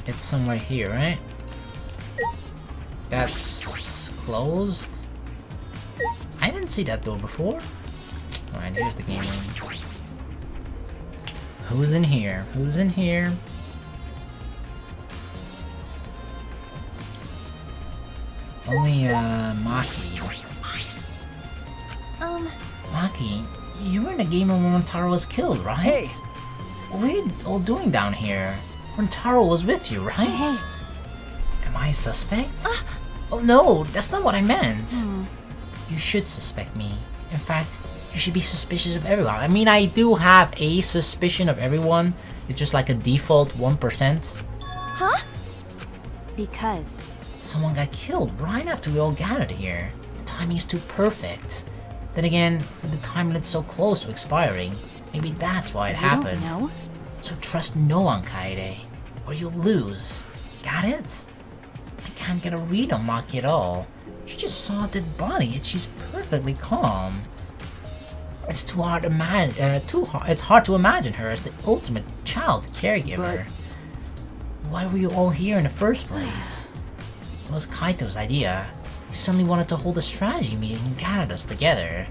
It's somewhere here, right? That's closed. I didn't see that door before. Alright, here's the game room. Who's in here? Who's in here? Only, Maki. Maki, you were in the game room when Taro was killed, right? Hey. What are you all doing down here? When Taro was with you, right? Hey. Am I a suspect? Oh no, that's not what I meant. You should suspect me. In fact, you should be suspicious of everyone. I mean, I do have a suspicion of everyone. It's just like a default 1%. Huh? Because... Someone got killed right after we all gathered here. The timing is too perfect. Then again, with the time limit so close to expiring, maybe that's why it happened. You don't know? So trust no one, Kaede, or you'll lose. Got it? I can't get a read on Maki at all. She just saw a dead body and she's perfectly calm. It's too hard to it's hard to imagine her as the ultimate child caregiver. Why were you all here in the first place? It was Kaito's idea. He suddenly wanted to hold a strategy meeting and gathered us together.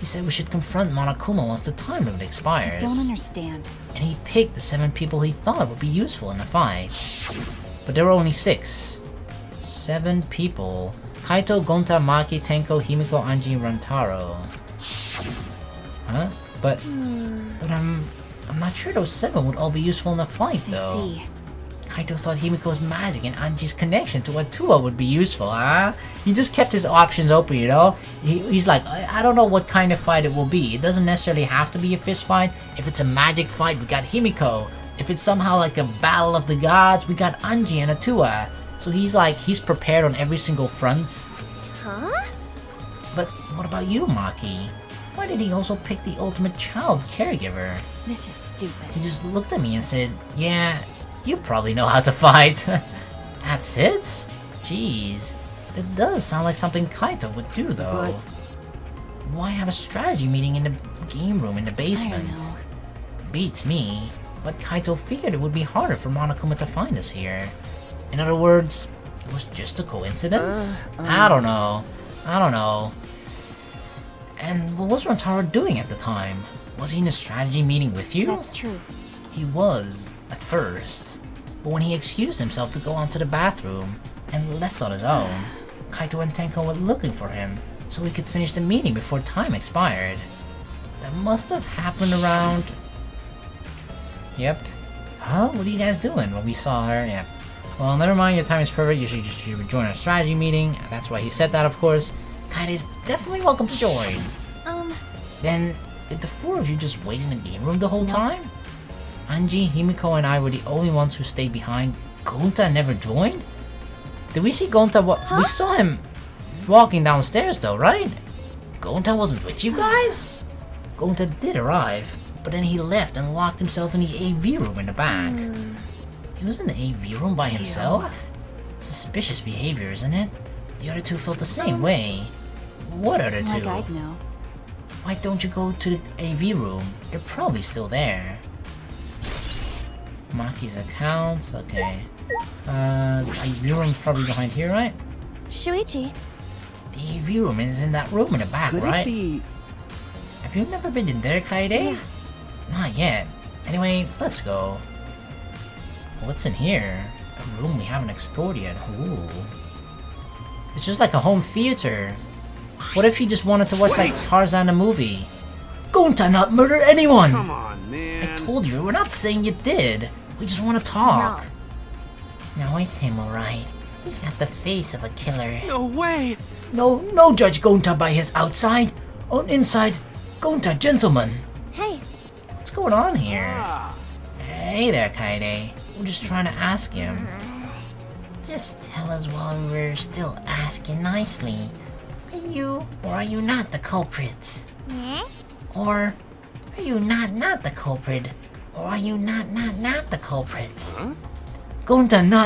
He said we should confront Monokuma once the time limit expires. I don't understand. And he picked the 7 people he thought would be useful in the fight. But there were only 6. 7 people. Kaito, Gonta, Maki, Tenko, Himiko, Anji, Rantaro. Huh? But I'm not sure those 7 would all be useful in the fight, though. I see. Kaito thought Himiko's magic and Anji's connection to Atua would be useful, huh? He just kept his options open, you know? He's like, I don't know what kind of fight it will be. It doesn't necessarily have to be a fist fight. If it's a magic fight, we got Himiko. If it's somehow like a battle of the gods, we got Anji and Atua. So he's prepared on every single front. Huh? But what about you, Maki? Why did he also pick the ultimate child caregiver? This is stupid. He just looked at me and said, yeah, you probably know how to fight. That's it? Jeez. That does sound like something Kaito would do, though. Why have a strategy meeting in the game room in the basement? Beats me. But Kaito figured it would be harder for Monokuma to find us here. In other words, it was just a coincidence? I don't know. And what was Rantaro doing at the time? Was he in a strategy meeting with you? That's true. He was, at first. But when he excused himself to go onto the bathroom and left on his own, Kaito and Tenko went looking for him so we could finish the meeting before time expired. That must have happened around... Yep. Huh? What are you guys doing when we saw her? Yep. Well, never mind, your time is perfect. You should join our strategy meeting. That's why he said that, of course. Kaede is definitely welcome to join. Then, did the 4 of you just wait in the game room the whole time? Anji, Himiko, and I were the only ones who stayed behind. Gonta never joined? Did we see Gonta? We saw him walking downstairs though, right? Gonta wasn't with you guys? Gonta did arrive, but then he left and locked himself in the AV room in the back. He was in the AV room by himself? Suspicious behavior, isn't it? The other 2 felt the same way. What other 2? Like I'd know. Why don't you go to the AV room? They're probably still there. Maki's accounts, okay. AV room's probably behind here, right? Shuichi. The AV room is in that room in the back, right? Could it be... Have you never been in there, Kaede? Yeah. Not yet. Anyway, let's go. What's in here? A room we haven't explored yet. Ooh. It's just like a home theater. What if he just wanted to watch like Tarzan the movie? Gonta not murder anyone! Come on, man. I told you, we're not saying you did. We just want to talk. No, it's him, alright. He's got the face of a killer. No way! No judge Gonta by his outside. On inside, Gonta gentleman. Hey. What's going on here? Hey there, Kaede. We're just trying to ask him. Just tell us while we're still asking nicely. Are you or are you not the culprit? Or are you not the culprit? Or are you not the culprit? Gonta no,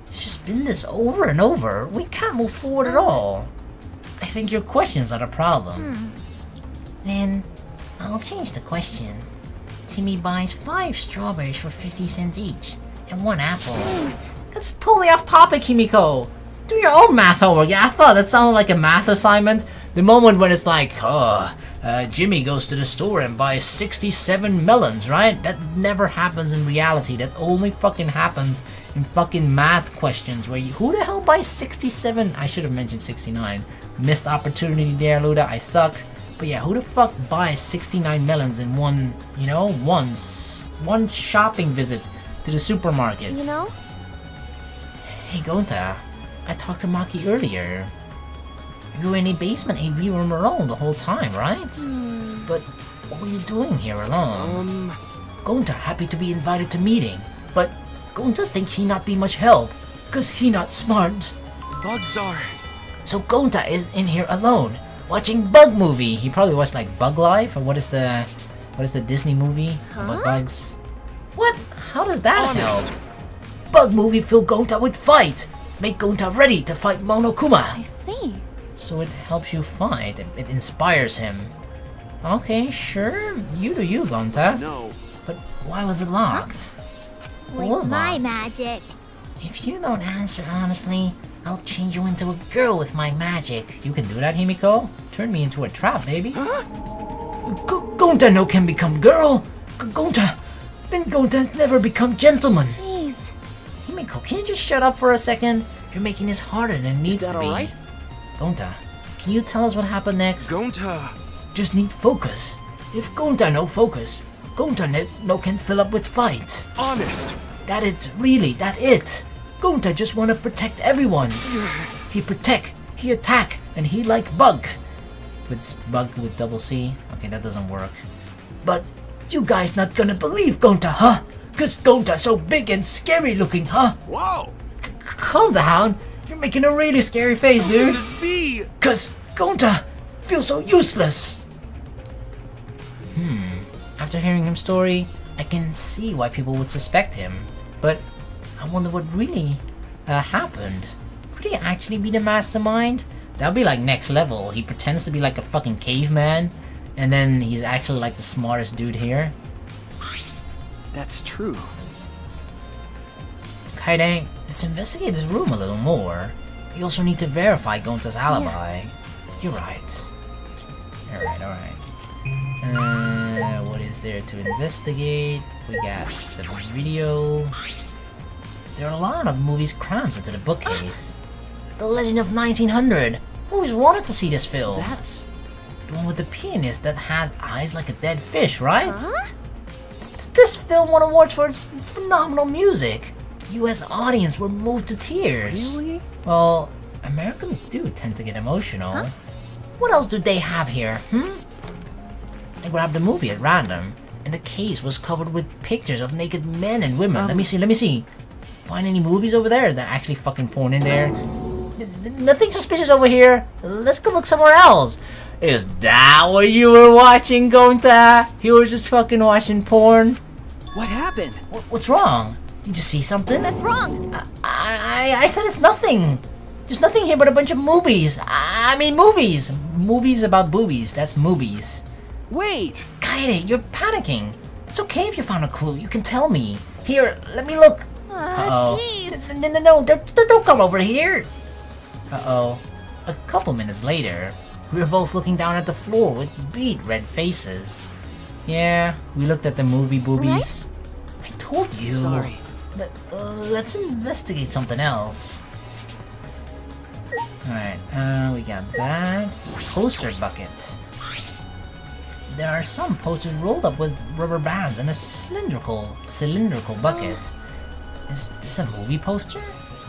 It's just been this over and over. We can't move forward at all. think your questions are the problem. Then, I'll change the question. Timmy buys 5 strawberries for 50 cents each, and 1 apple. Jeez. That's totally off topic, Himiko. Do your own math homework. Yeah, I thought that sounded like a math assignment. The moment when it's like, Jimmy goes to the store and buys 67 melons, right? That never happens in reality. That only fucking happens in fucking math questions where who the hell buys 67? I should have mentioned 69. Missed opportunity there, Luda. I suck. But yeah, who the fuck buys 69 melons in one, you know, one shopping visit to the supermarket? You know? Hey, Gonta. I talked to Maki earlier. You were in a basement AV room alone the whole time, right? But what were you doing here alone? Gonta happy to be invited to meeting, but Gonta think he not be much help, cause he not smart. Bugs are... So Gonta is in here alone, watching bug movie. He probably watched like Bug Life, or what is the Disney movie about bugs? What? How does that help? Bug movie fill Gonta with fight. Make Gonta ready to fight Monokuma. I see. So it helps you fight. It inspires him. Okay, sure. You do you, Gonta. No. But why was it locked? What was my locked? magic. If you don't answer honestly, I'll change you into a girl with my magic. You can do that, Himiko? Turn me into a trap, baby. Gonta no can become girl. Gonta. Then Gonta never become gentleman. Jeez. Himiko, can you just shut up for a second? You're making this harder than it needs Is that to be. alright? Gonta, can you tell us what happened next? Gonta. Just need focus. If Gonta no focus, Gonta no can fill up with fight. Honest. That it, really, that it. Gonta just wanna protect everyone. He protect, he attack, and he like bug. With bug with double C? Okay, that doesn't work. But you guys not gonna believe Gonta, huh? Cause Gonta so big and scary looking, huh? Whoa. Calm down. You're making a really scary face, How could dude. this be? Cause Gonta feels so useless. After hearing his story, I can see why people would suspect him. But I wonder what really happened. Could he actually be the mastermind? That'd be like next level. He pretends to be like a fucking caveman, and then he's actually like the smartest dude here. That's true. Kaide, let's investigate this room a little more. We also need to verify Gonta's alibi. You're right. Alright. What is there to investigate? We got the video. There are a lot of movies crammed into the bookcase. The Legend of 1900. Always wanted to see this film. That's... the one with the pianist that has eyes like a dead fish, right? This film won awards for its phenomenal music. US audience were moved to tears. Really? Well, Americans do tend to get emotional. What else do they have here, I grabbed a movie at random, and the case was covered with pictures of naked men and women. Let me see. Find any movies over there that actually fucking porn in there? Nothing suspicious over here. Let's go look somewhere else. Is that what you were watching, Gonta? You were just fucking watching porn? What happened? What's wrong? Did you see something? That's wrong. I said it's nothing. There's nothing here but a bunch of movies. I mean movies. Movies about boobies. That's movies. Wait! Kaede, you're panicking. It's okay if you found a clue. You can tell me. Here, let me look. Jeez. No, don't come over here. Uh-oh. A couple minutes later, we were both looking down at the floor with beet red faces. Yeah, we looked at the movie boobies. I told you. Sorry. But let's investigate something else. Alright, we got that. Poster bucket. There are some posters rolled up with rubber bands in a cylindrical bucket. Is this a movie poster?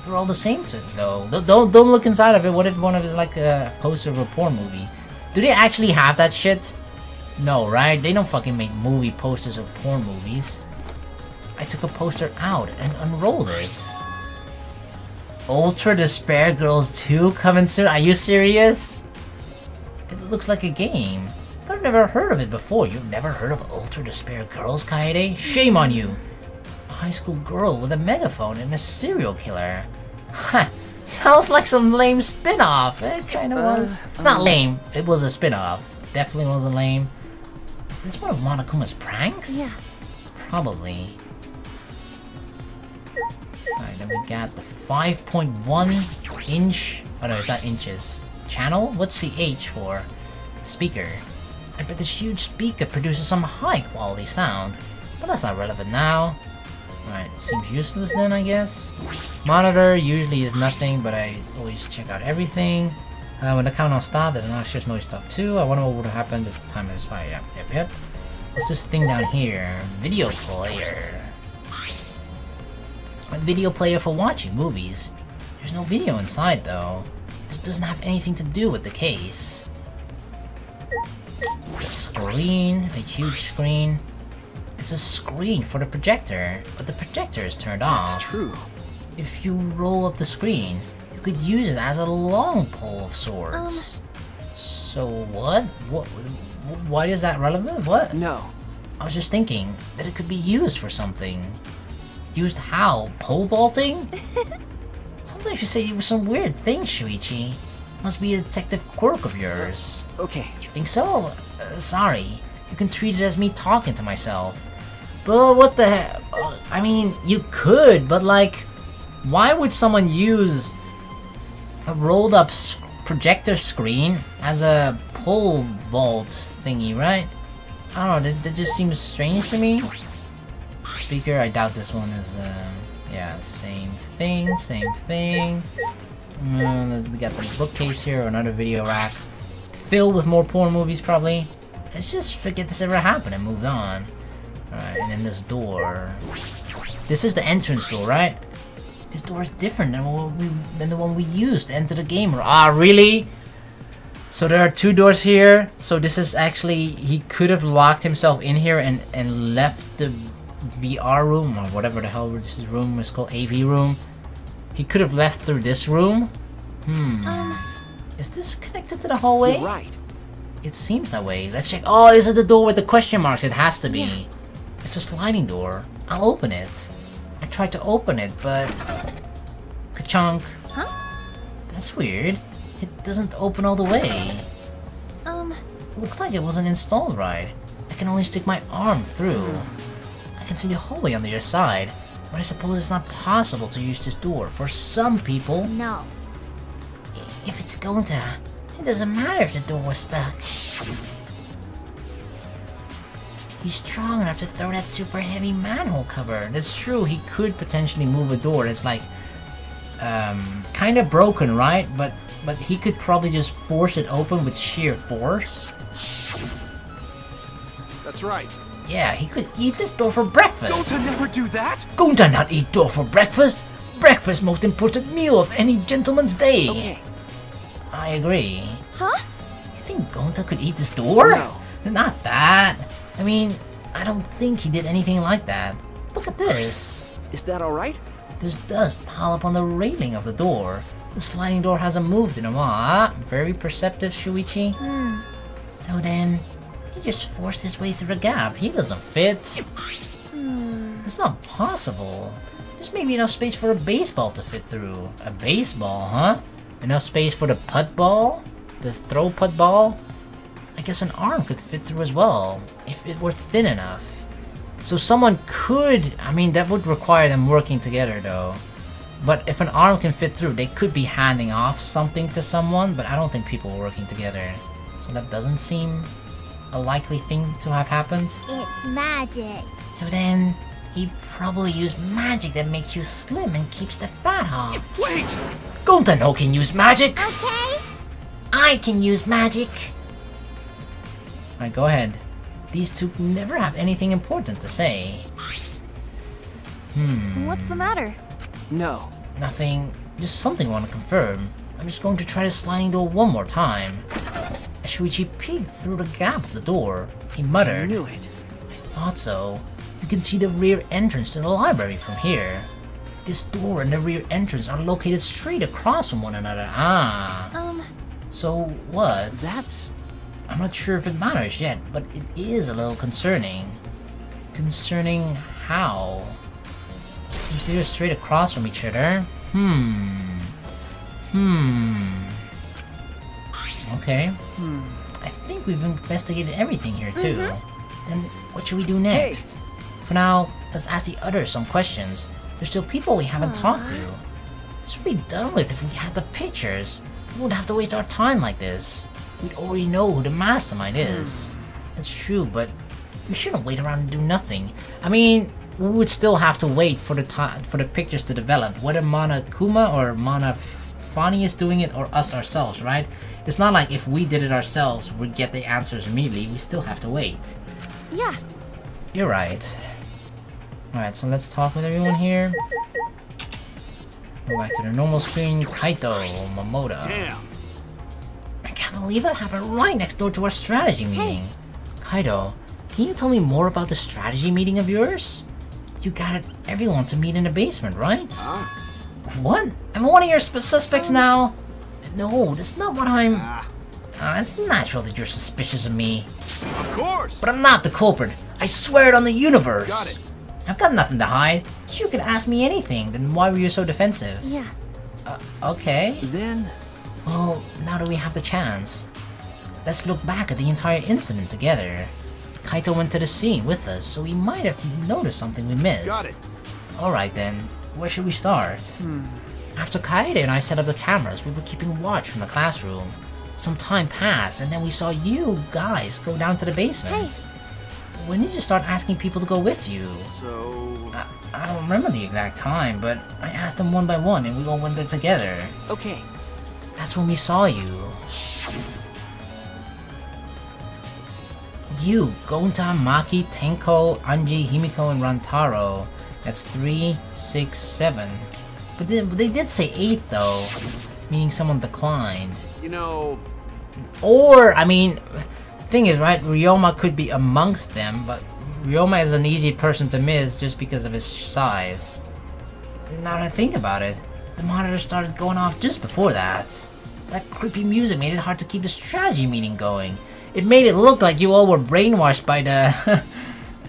They're all the same to it, though. Don't look inside of it. What if one of it is like a poster of a porn movie? Do they actually have that shit? No, right? They don't fucking make movie posters of porn movies. I took a poster out and unrolled it. Ultra Despair Girls 2 coming soon? Are you serious? It looks like a game, but I've never heard of it before. You've never heard of Ultra Despair Girls, Kaede? Shame on you! A high school girl with a megaphone and a serial killer. Ha! Sounds like some lame spin-off. It kinda was. Not lame, it was a spin-off. Definitely wasn't lame. Is this one of Monokuma's pranks? Yeah. Probably. Alright, then we got the 5.1 inch. Oh no, it's not inches. Channel? What's the H for? Speaker. I bet this huge speaker produces some high quality sound. But that's not relevant now. Alright, seems useless then, I guess. Monitor usually is nothing, but I always check out everything. When the countdown stopped, the noxious noise stopped too. I wonder what would have happened if the time expired. Yep. What's this thing down here? Video player. A video player for watching movies. There's no video inside though. This doesn't have anything to do with the case. A screen, a huge screen. It's a screen for the projector, but the projector is turned off. That's true. If you roll up the screen, you could use it as a long pole of sorts. So what? Why is that relevant? What? No. I was just thinking that it could be used for something. Used how? Pole vaulting? Sometimes you say some weird things, Shuichi. Must be a detective quirk of yours. Okay. You think so? Sorry. You can treat it as me talking to myself. But what the heck? I mean, you could, but like, why would someone use a rolled up projector screen as a pole vault thingy, right? I don't know, that just seems strange to me. Speaker, I doubt this one is, yeah, same thing. We got the bookcase here, another video rack. Filled with more porn movies, probably. Let's just forget this ever happened and moved on. Alright, and then this door. This is the entrance door, right? This door is different than the one we used to enter the game. Ah, really? So there are two doors here. So this is actually, he could have locked himself in here and left the VR room, or whatever the hell this room is called, AV room. He could have left through this room. Is this connected to the hallway? You're right. It seems that way. Let's check. Oh, is it the door with the question marks? It has to be. Yeah. It's a sliding door. I'll open it. I tried to open it, but... Ka-chunk. Huh? That's weird. It doesn't open all the way. Looks like it wasn't installed right. I can only stick my arm through. I can see the hallway on the other side, but I suppose it's not possible to use this door for some people. No. If it's going to... It doesn't matter if the door was stuck. He's strong enough to throw that super heavy manhole cover. That's true, he could potentially move a door that's like... kind of broken, right? But he could probably just force it open with sheer force. That's right. Yeah, he could eat this door for breakfast. Don't I never do that? Gonta not eat door for breakfast. Breakfast most important meal of any gentleman's day. Okay. I agree. Huh? You think Gonta could eat this door? No. Not that. I mean, I don't think he did anything like that. Look at this. Is that all right? There's dust piled up on the railing of the door. The sliding door hasn't moved in a while. Very perceptive, Shuichi. So then, he just forced his way through the gap. He doesn't fit. It's not possible. There's maybe enough space for a baseball to fit through. A baseball, huh? Enough space for the putt ball? The throw putt ball? I guess an arm could fit through as well, if it were thin enough. So someone could... I mean, that would require them working together though. But if an arm can fit through, they could be handing off something to someone, but I don't think people were working together. So that doesn't seem a likely thing to have happened. It's magic. So then, he probably used magic that makes you slim and keeps the fat off. Wait! Gonta no can use magic! Okay. I can use magic! Alright, go ahead. These two never have anything important to say. What's the matter? No. Nothing. Just something I want to confirm. I'm just going to try the sliding door one more time. As Shuichi peeked through the gap of the door, he I muttered, knew it. I thought so. You can see the rear entrance to the library from here. This door and the rear entrance are located straight across from one another. So what? That's... I'm not sure if it matters yet, but it is a little concerning. Concerning how? If they're straight across from each other? Okay. I think we've investigated everything here too. Then what should we do next? For now, let's ask the others some questions. There's still people we haven't talked to. This would be done with if we had the pictures. We wouldn't have to waste our time like this. We'd already know who the mastermind is. That's true, but we shouldn't wait around and do nothing. I mean, we would still have to wait for the pictures to develop, whether Mana Kuma or Mana Fani is doing it or us ourselves, right? It's not like if we did it ourselves, we'd get the answers immediately. We still have to wait. Yeah. You're right. Alright, so let's talk with everyone here. Go back to the normal screen. Kaito, Momoda. Damn. I can't believe that happened right next door to our strategy meeting. Kaito, can you tell me more about the strategy meeting of yours? You got everyone to meet in the basement, right? Huh? What? Am I one of your suspects now? No, that's not what I'm... it's natural that you're suspicious of me. Of course. But I'm not the culprit. I swear it on the universe. Got it. I've got nothing to hide. You could ask me anything, then why were you so defensive? Yeah. Okay. Then... Well, now that we have the chance, let's look back at the entire incident together. Kaito went to the scene with us, so he might have noticed something we missed. Got it. Alright then, where should we start? After Kaede and I set up the cameras, we were keeping watch from the classroom. Some time passed, and then we saw you guys go down to the basement. When did you start asking people to go with you? So... I don't remember the exact time, but I asked them one by one and we all went there together. Okay. That's when we saw you. You, Gonta, Maki, Tenko, Anji, Himiko, and Rantaro. That's 3, 6, 7. But they did say 8 though, meaning someone declined. You know... Or, I mean, the thing is, right, Ryoma could be amongst them, but Ryoma is an easy person to miss just because of his size. Now that I think about it, the monitor started going off just before that. That creepy music made it hard to keep the strategy meeting going. It made it look like you all were brainwashed by the...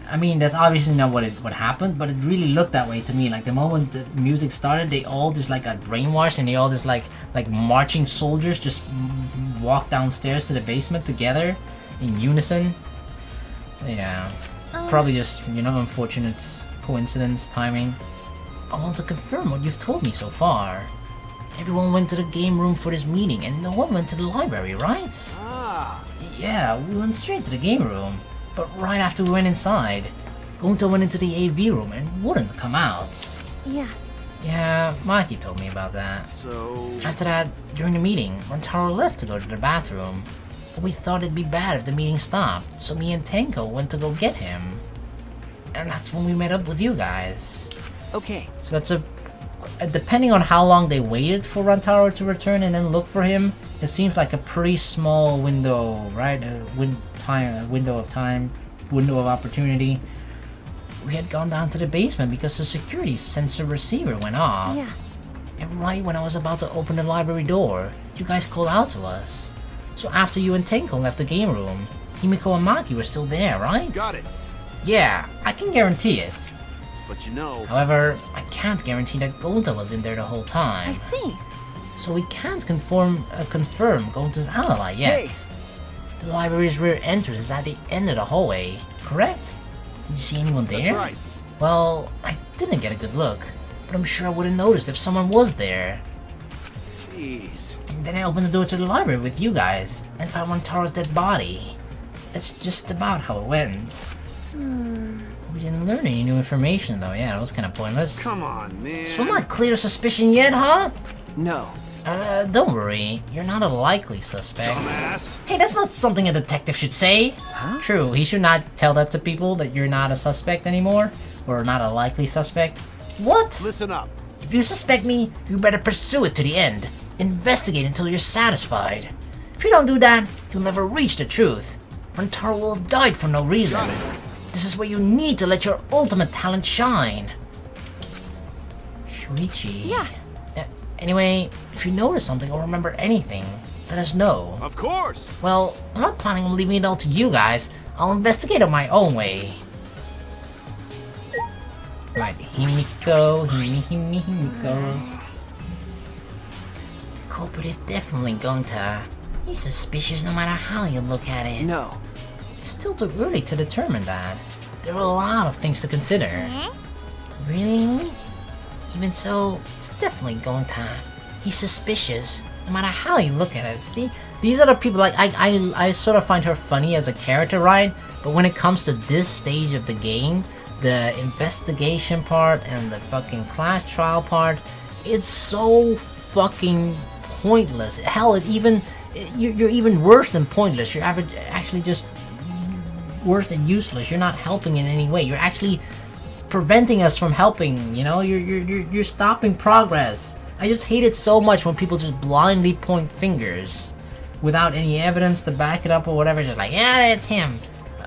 I mean, that's obviously not what happened, but it really looked that way to me. Like, the moment the music started, they all just, like, got brainwashed, and they all just, like marching soldiers just walked downstairs to the basement together in unison. Yeah. Probably just, you know, unfortunate coincidence, timing. I want to confirm what you've told me so far. Everyone went to the game room for this meeting, and no one went to the library, right? Ah. Yeah, we went straight to the game room. But right after we went inside, Gonta went into the AV room and wouldn't come out. Yeah. Yeah, Maki told me about that. So... After that, during the meeting, Rantaro left to go to the bathroom. But we thought it'd be bad if the meeting stopped, so me and Tenko went to go get him. And that's when we met up with you guys. Okay. So that's depending on how long they waited for Rantaro to return and then look for him, it seems like a pretty small window, right? Window of opportunity. We had gone down to the basement because the security sensor receiver went off. Yeah. And right when I was about to open the library door, you guys called out to us. So after you and Tenko left the game room, Himiko and Maki were still there, right? Got it. Yeah, I can guarantee it. But you know... However, I can't guarantee that Gonta was in there the whole time. I see. So we can't confirm Gonta's alibi yet. Hey. The library's rear entrance is at the end of the hallway, correct? Did you see anyone there? That's right. Well, I didn't get a good look, but I'm sure I would have noticed if someone was there. Jeez. And then I opened the door to the library with you guys, and found Rantaro's dead body. That's just about how it went. We didn't learn any new information though, yeah, that was kinda pointless. Come on, man. So I'm not clear of suspicion yet, huh? No. Don't worry, you're not a likely suspect. Dumbass. Hey, that's not something a detective should say. Huh? True, he should not tell that to people, that you're not a suspect anymore, or not a likely suspect. What? Listen up. If you suspect me, you better pursue it to the end. Investigate until you're satisfied. If you don't do that, you'll never reach the truth. Rantaro will have died for no reason. Got it. This is where you need to let your ultimate talent shine. Shuichi. Yeah. Anyway, if you notice something or remember anything, let us know. Of course. Well, I'm not planning on leaving it all to you guys. I'll investigate it my own way. Right, Himiko. but it's definitely Gonta. He's suspicious no matter how you look at it. No. It's still too early to determine that. There are a lot of things to consider. Eh? Really? Even so, it's definitely Gonta. He's suspicious no matter how you look at it. See, these are the people, like, I sort of find her funny as a character, right? But when it comes to this stage of the game, the investigation part and the fucking class trial part, it's so fucking pointless. Hell, you're even worse than pointless. You're actually just worse than useless. You're not helping in any way. You're actually preventing us from helping. You know, you're stopping progress. I just hate it so much when people just blindly point fingers without any evidence to back it up or whatever. Just like, yeah, it's him.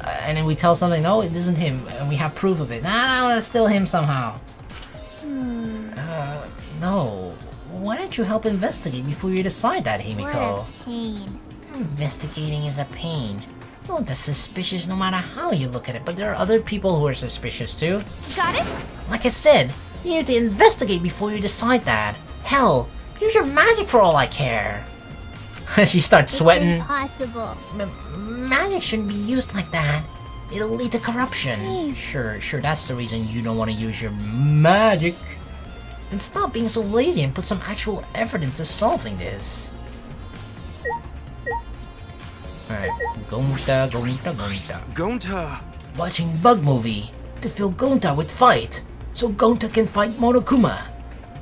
And then we tell something, no, it isn't him, and we have proof of it. No, that's still him somehow. No. Why don't you help investigate before you decide that, Himiko? What a pain. Investigating is a pain. Oh, that's suspicious no matter how you look at it, but there are other people who are suspicious too. Got it? Like I said, you need to investigate before you decide that. Hell, use your magic for all I care. She starts sweating. It's impossible. Magic shouldn't be used like that. It'll lead to corruption. Jeez. Sure, that's the reason you don't want to use your magic. Then stop being so lazy and put some actual effort into solving this. Alright, Gonta. Gonta. Watching Bug Movie to fill Gonta with fight, so Gonta can fight Monokuma.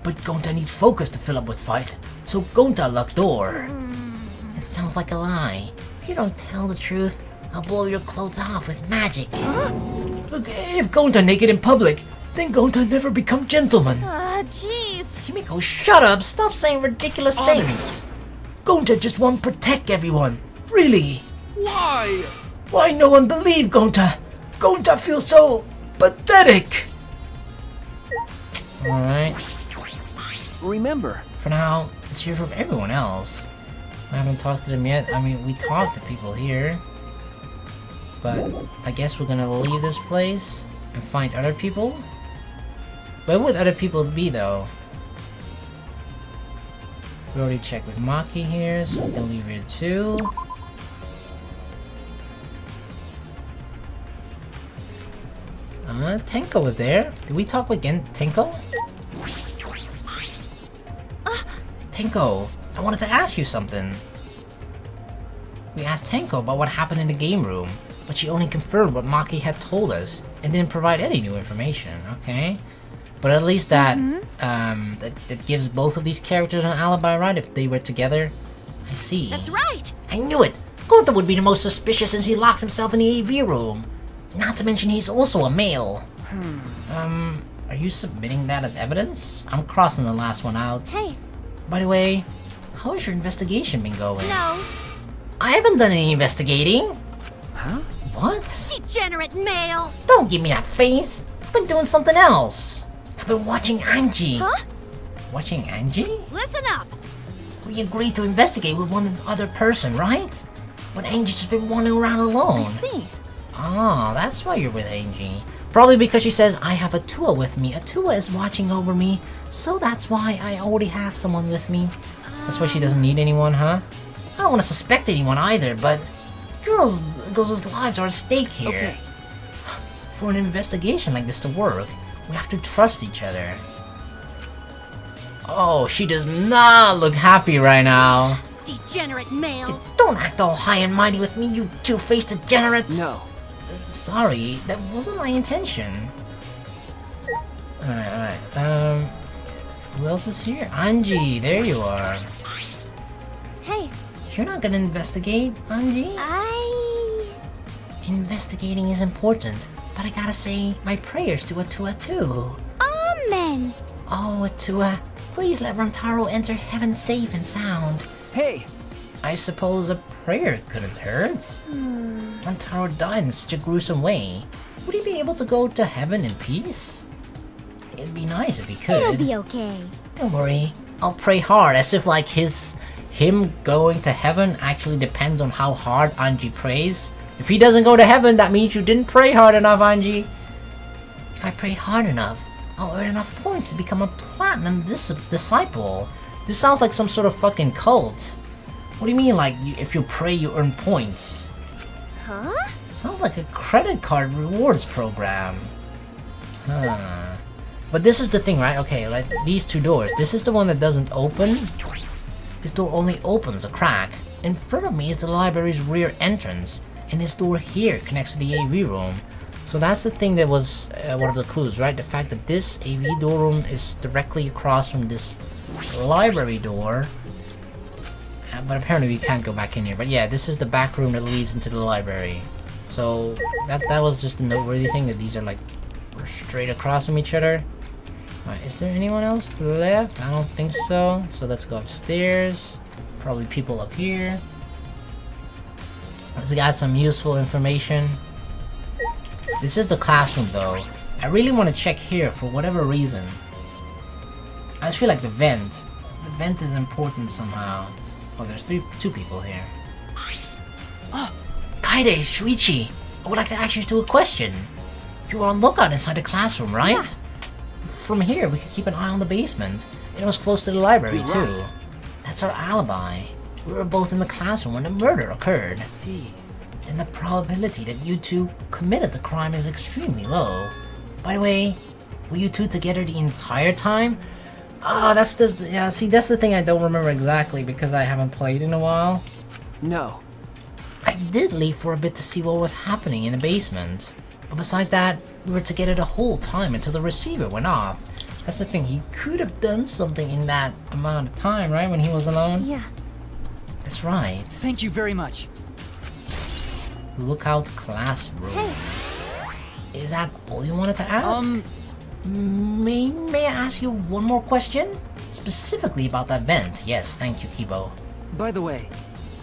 But Gonta needs focus to fill up with fight, so Gonta locked door. It sounds like a lie. If you don't tell the truth, I'll blow your clothes off with magic. Look, if Gonta naked in public, then Gonta never become gentleman. Jeez. Himiko, shut up! Stop saying ridiculous things! Gonta just won't protect everyone. Really? Why? Why no one believe Gonta? Gonta feels so pathetic. Alright. Remember. For now, let's hear from everyone else. I haven't talked to them yet. I mean, we talked to people here. But I guess we're gonna leave this place and find other people. Where would other people be though? We already checked with Maki here, so we can leave here too. Tenko was there. Did we talk with Tenko? Tenko, I wanted to ask you something. We asked Tenko about what happened in the game room, but she only confirmed what Maki had told us and didn't provide any new information, okay? But at least that, that gives both of these characters an alibi, right? If they were together. I see. That's right. I knew it! Gonta would be the most suspicious since he locked himself in the AV room. Not to mention he's also a male. Are you submitting that as evidence? I'm crossing the last one out. Hey. By the way, how has your investigation been going? No. I haven't done any investigating. Huh? What? Degenerate male. Don't give me that face. I've been doing something else. I've been watching Angie. Huh? Watching Angie? Listen up. We agreed to investigate with one other person, right? But Angie's just been wandering around alone. I see. Ah, that's why you're with Angie. Probably because she says, I have Atua with me. Atua is watching over me, so that's why I already have someone with me. That's why she doesn't need anyone, huh? I don't want to suspect anyone either, but girls' lives are at stake here. Okay. For an investigation like this to work, we have to trust each other. Oh, she does not look happy right now. Degenerate males. Don't act all high and mighty with me, you two-faced degenerate. No. Sorry, that wasn't my intention. Alright. Who else is here? Angie, there you are. Hey. You're not gonna investigate, Angie? Investigating is important, but I gotta say my prayers to Atua too. Amen. Oh, Atua, please let Rantaro enter heaven safe and sound. Hey. I suppose a prayer couldn't hurt. Rantaro died in such a gruesome way. Would he be able to go to heaven in peace? It'd be nice if he could. It'll be okay. Don't worry, I'll pray hard, as if like him going to heaven actually depends on how hard Angie prays. If he doesn't go to heaven, that means you didn't pray hard enough, Angie. If I pray hard enough, I'll earn enough points to become a platinum disciple. This sounds like some sort of fucking cult. What do you mean, like, if you pray you earn points? Huh? Sounds like a credit card rewards program. Huh. But this is the thing, right? Okay, like, these two doors. This is the one that doesn't open. This door only opens a crack. In front of me is the library's rear entrance, and this door here connects to the AV room. So that's the thing that was one of the clues, right? The fact that this AV door room is directly across from this library door. But apparently we can't go back in here. But yeah, this is the back room that leads into the library. So that was just a noteworthy thing, that these are like straight across from each other. Alright, is there anyone else left? I don't think so. So let's go upstairs. Probably people up here. Let's got some useful information. This is the classroom though. I really want to check here for whatever reason. I just feel like the vent is important somehow. Oh, there's two people here. Oh, Kaede, Shuichi, I would like to ask you a question. You were on lookout inside the classroom, right? Yeah. From here, we could keep an eye on the basement. It was close to the library too. That's our alibi. We were both in the classroom when the murder occurred. I see. Then the probability that you two committed the crime is extremely low. By the way, were you two together the entire time? Ah, that's this. Yeah, see, that's the thing I don't remember exactly because I haven't played in a while. No. I did leave for a bit to see what was happening in the basement. But besides that, we were together the whole time until the receiver went off. That's the thing, he could have done something in that amount of time, right, when he was alone? Yeah. That's right. Thank you very much. Lookout classroom. Hey. Is that all you wanted to ask? May I ask you one more question? Specifically about that vent. Yes, thank you, Kibo. By the way,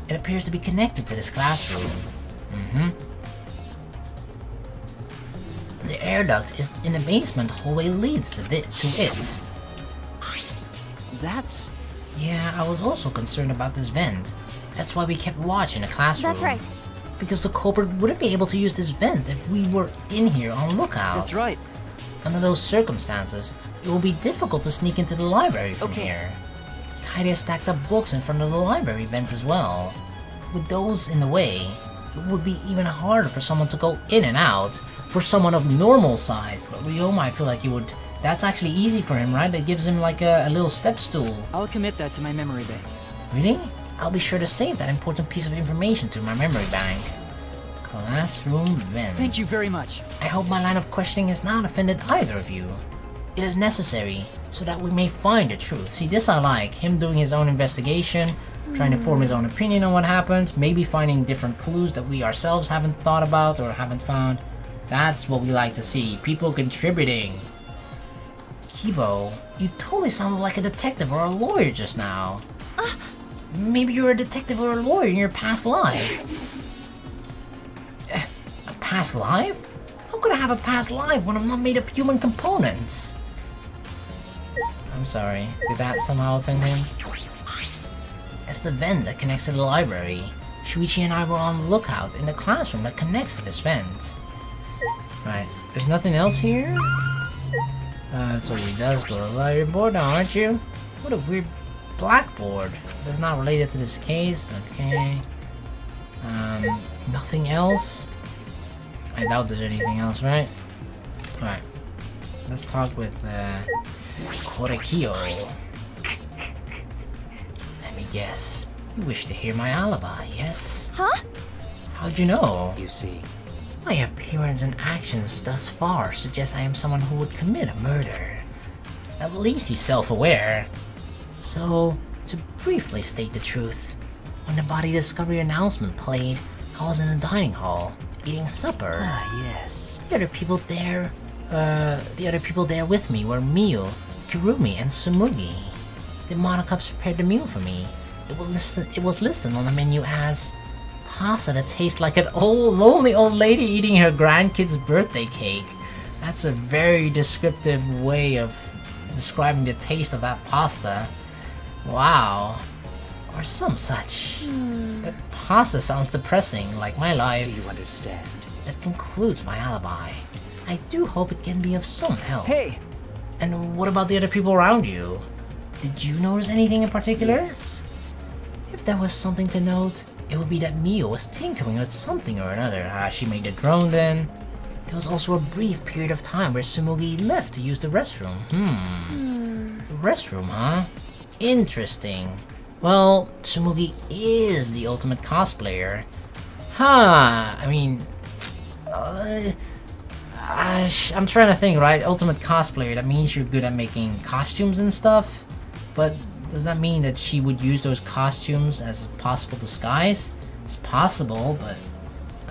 it appears to be connected to this classroom. The air duct is in the basement. Hallway leads to it. That's... Yeah, I was also concerned about this vent. That's why we kept watch in the classroom. That's right. Because the culprit wouldn't be able to use this vent if we were in here on lookout. that's right. Under those circumstances, it will be difficult to sneak into the library from here. Kaede stacked up books in front of the library vent as well. With those in the way, it would be even harder for someone to go in and out, for someone of normal size. But Ryo might feel like he would... That's actually easy for him, right? It gives him like a little step stool. I'll commit that to my memory bank. Really? I'll be sure to save that important piece of information to my memory bank. Classroom vents. Thank you very much. I hope my line of questioning has not offended either of you. It is necessary so that we may find the truth. See, this I like. Him doing his own investigation, trying to form his own opinion on what happened, maybe finding different clues that we ourselves haven't thought about or haven't found. That's what we like to see. People contributing. Kibo, you totally sounded like a detective or a lawyer just now. Maybe you're a detective or a lawyer in your past life. A past life? How could I have a past life when I'm not made of human components? I'm sorry, did that somehow offend him? It's the vent that connects to the library. Shuichi and I were on the lookout in the classroom that connects to this vent. Right, there's nothing else here? So he does go to the library board now, aren't you? What a weird blackboard. That's not related to this case, okay. Nothing else? I doubt there's anything else, right? Alright. Let's talk with, Korekiyo. Let me guess. You wish to hear my alibi, yes? Huh? How'd you know? You see. My appearance and actions thus far suggest I am someone who would commit a murder. At least he's self-aware. So, to briefly state the truth, when the body discovery announcement played, I was in the dining hall, eating supper. Ah, yes. The other people there with me were Miyu, Kirumi, and Sumugi. The Monocups prepared the meal for me. It was listed on the menu as pasta that tastes like an lonely old lady eating her grandkid's birthday cake. That's a very descriptive way of describing the taste of that pasta. Wow. Or some such. That pasta sounds depressing, like my life. Do you understand? That concludes my alibi. I do hope it can be of some help. Hey! And what about the other people around you? did you notice anything in particular? Yes. If there was something to note, it would be that Mio was tinkering with something or another. She made the drone then. There was also a brief period of time where Tsumugi left to use the restroom. The restroom, huh? Interesting. Well, Tsumugi is the ultimate cosplayer. I mean... I'm trying to think, right? Ultimate cosplayer, that means you're good at making costumes and stuff. But does that mean that she would use those costumes as a possible disguise? It's possible, but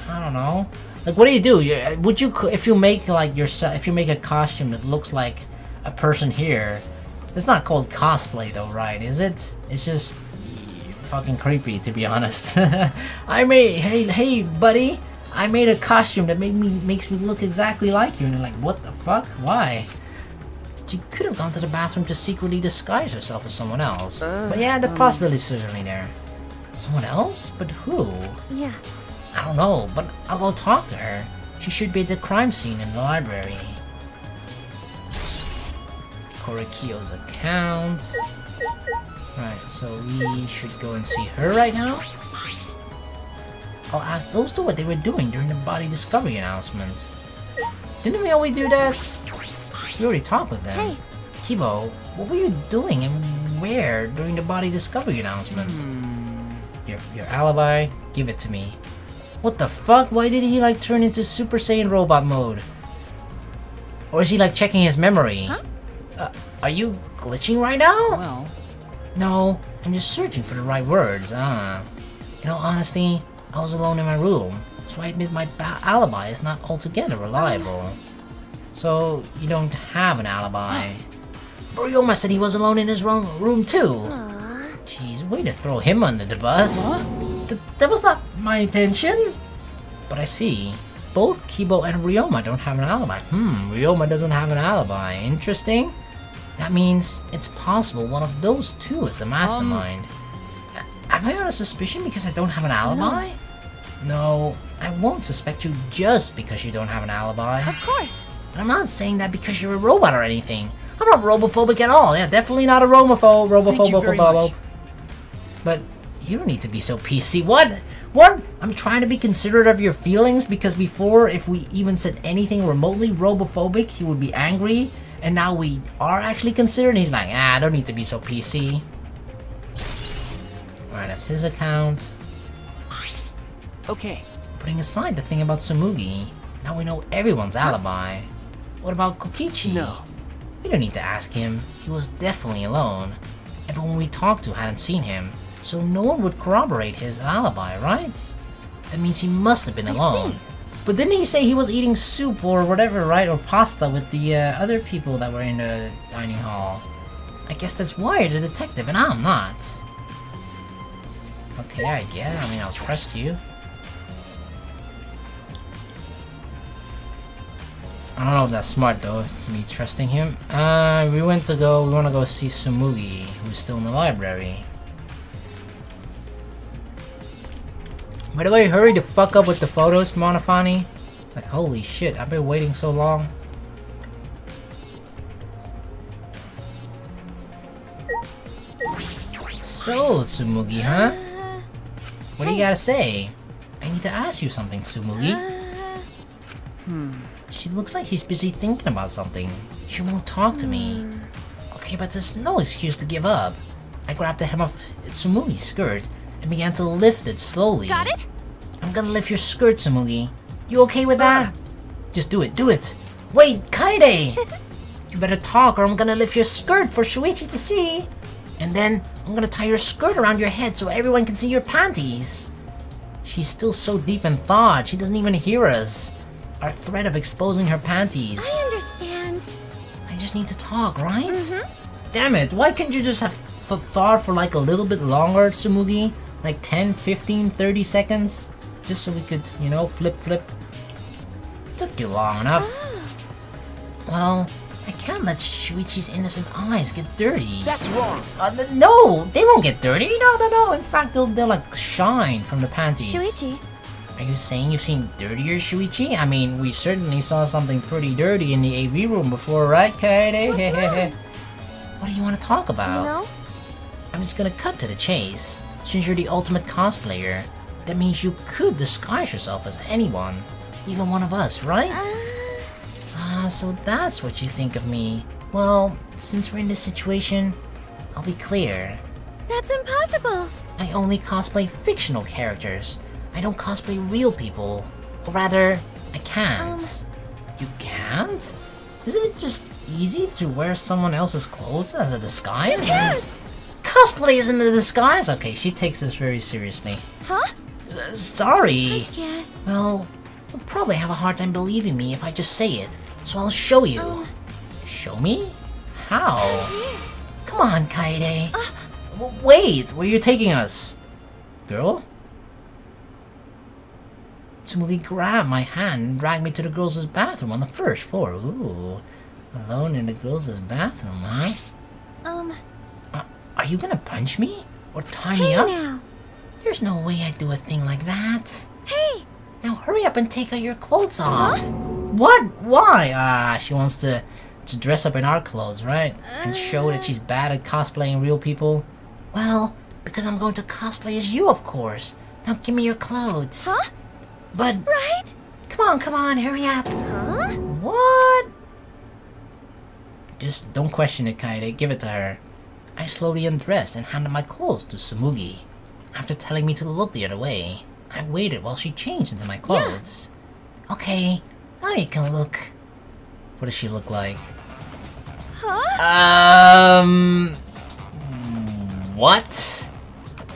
I don't know. Like, what do you do? Would you, if you make like yourself, if you make a costume that looks like a person here? It's not called cosplay, though, right? Is it? It's just fucking creepy, to be honest. Hey, buddy. I made a costume that makes me look exactly like you, and you're like, what the fuck? Why? She could have gone to the bathroom to secretly disguise herself as someone else. But yeah, the possibility is certainly there. Someone else? But who? Yeah. I don't know, but I'll go talk to her. She should be at the crime scene in the library. Korikio's account. Right, so we should go and see her right now. I'll ask those two what they were doing during the body discovery announcement. Didn't we always do that? We already talked with them. Hey. Kibo, what were you doing and where during the body discovery announcement? Your alibi? Give it to me. What the fuck? Why did he like turn into Super Saiyan robot mode? Or is he like checking his memory? Huh? Are you glitching right now? Well, No, I'm just searching for the right words. In all honesty, I was alone in my room, so I admit my alibi is not altogether reliable. So, you don't have an alibi. Ryoma said he was alone in his room too. Jeez, way to throw him under the bus. That was not my intention. But I see. Both Kibo and Ryoma don't have an alibi. Ryoma doesn't have an alibi. Interesting. That means it's possible one of those two is the mastermind. Am I on a suspicion because I don't have an alibi? No, I won't suspect you just because you don't have an alibi. Of course. But I'm not saying that because you're a robot or anything. I'm not robophobic at all. Yeah, definitely not a robophobe. Thank you very much. But you don't need to be so PC. What? What? I'm trying to be considerate of your feelings because before, if we even said anything remotely robophobic, he would be angry. And now we are actually considered. He's like, I don't need to be so PC. Alright, that's his account. Okay. Putting aside the thing about Tsumugi, now we know everyone's alibi. What about Kokichi? No. We don't need to ask him. He was definitely alone. Everyone we talked to hadn't seen him, so no one would corroborate his alibi, right? That means he must have been alone. But didn't he say he was eating soup or whatever, right? Or pasta with the other people that were in the dining hall? I guess that's why you're the detective and I'm not. Okay, I mean, I'll trust you. I don't know if that's smart though, if me trusting him. We wanna go see Tsumugi, who's still in the library. By the way, hurry the fuck up with the photos, Monofani. Like, holy shit, I've been waiting so long. So, Tsumugi, huh? What do you gotta say? I need to ask you something, Tsumugi. She looks like she's busy thinking about something. She won't talk to me. Okay, but there's no excuse to give up. I grabbed the hem of Tsumugi's skirt and began to lift it slowly. Got it? I'm gonna lift your skirt, Tsumugi. You okay with that? Just do it, do it! Wait, Kaede! You better talk or I'm gonna lift your skirt for Shuichi to see! And then, I'm gonna tie your skirt around your head so everyone can see your panties! She's still so deep in thought, she doesn't even hear us. Our threat of exposing her panties. I understand. I just need to talk, right? Damn it, why couldn't you just have thought for like a little bit longer, Tsumugi? Like 10, 15, 30 seconds? Just so we could, you know, flip. Took you long enough. Well, I can't let Shuichi's innocent eyes get dirty. That's wrong. No, they won't get dirty. No. In fact, they'll like shine from the panties. Shuichi. Are you saying you've seen dirtier Shuichi? I mean, we certainly saw something pretty dirty in the AV room before, right, Kaede? What do you want to talk about? You know? I'm just gonna cut to the chase. Since you're the ultimate cosplayer, that means you could disguise yourself as anyone. Even one of us, right? So that's what you think of me. Well, since we're in this situation, I'll be clear. That's impossible. I only cosplay fictional characters. I don't cosplay real people. Or rather, I can't. You can't? Isn't it just easy to wear someone else's clothes as a disguise? You can't! Cosplay isn't a disguise! Okay, she takes this very seriously. Huh? Sorry. I guess. Well, you'll probably have a hard time believing me if I just say it. So I'll show you. Show me? How? Come on, Kaede. Wait, where are you taking us? Girl? Tsumugi grabbed my hand and dragged me to the girls' bathroom on the first floor. Ooh. Alone in the girls' bathroom, huh? Are you gonna punch me? Or tie me up? Now. There's no way I'd do a thing like that. Hey! Now hurry up and take all your clothes off. What? Why? She wants to dress up in our clothes, right? And show that she's bad at cosplaying real people. Well, because I'm going to cosplay as you, of course. Now give me your clothes. Huh? But... Right? Come on, hurry up. Huh? What? Just don't question it, Kaede. Give it to her. I slowly undressed and handed my clothes to Tsumugi. After telling me to look the other way, I waited while she changed into my clothes. Yeah. Okay, now you can look. What does she look like? Huh? What?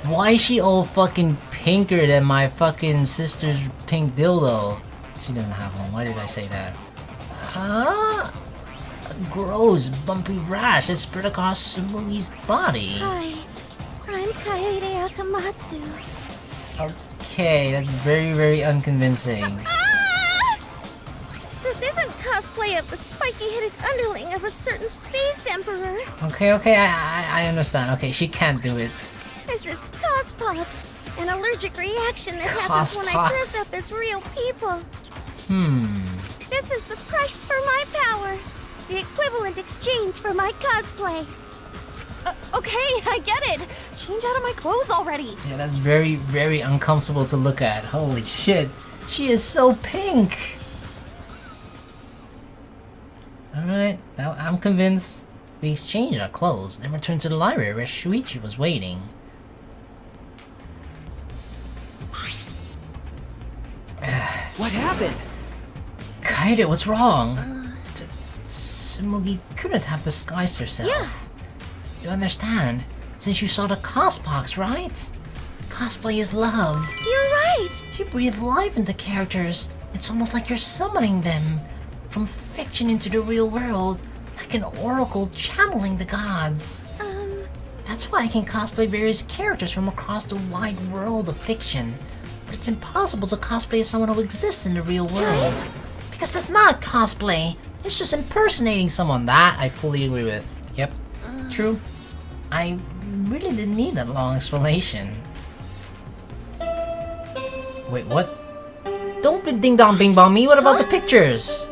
Why is she all fucking pinker than my fucking sister's pink dildo? She doesn't have one. Why did I say that? Huh? A gross, bumpy rash that spread across Tsumugi's body. Hi. I'm Kaede Akamatsu. Okay, that's very, very unconvincing. This isn't cosplay of the spiky-headed underling of a certain space emperor. Okay, I understand. Okay, she can't do it. This is COSPOX, an allergic reaction that happens when I dress up as real people. This is the price for my power. The equivalent exchange for my cosplay. Okay, I get it. Change out of my clothes already. Yeah, that's very, very uncomfortable to look at. Holy shit. She is so pink. Alright, now I'm convinced. We exchanged our clothes, then returned to the library where Shuichi was waiting. What happened? Kaede, what's wrong? Tsumugi couldn't have disguised herself. Yeah. You understand? Since you saw the COSPOX, right? Cosplay is love. You're right. You breathe life into characters. It's almost like you're summoning them. From fiction into the real world. Like an oracle channeling the gods. That's why I can cosplay various characters from across the wide world of fiction. But it's impossible to cosplay as someone who exists in the real world. Because that's not cosplay. It's just impersonating someone. That I fully agree with. Yep. True. I really didn't need that long explanation. Wait, what? Don't be ding dong bing bong me. What about the pictures?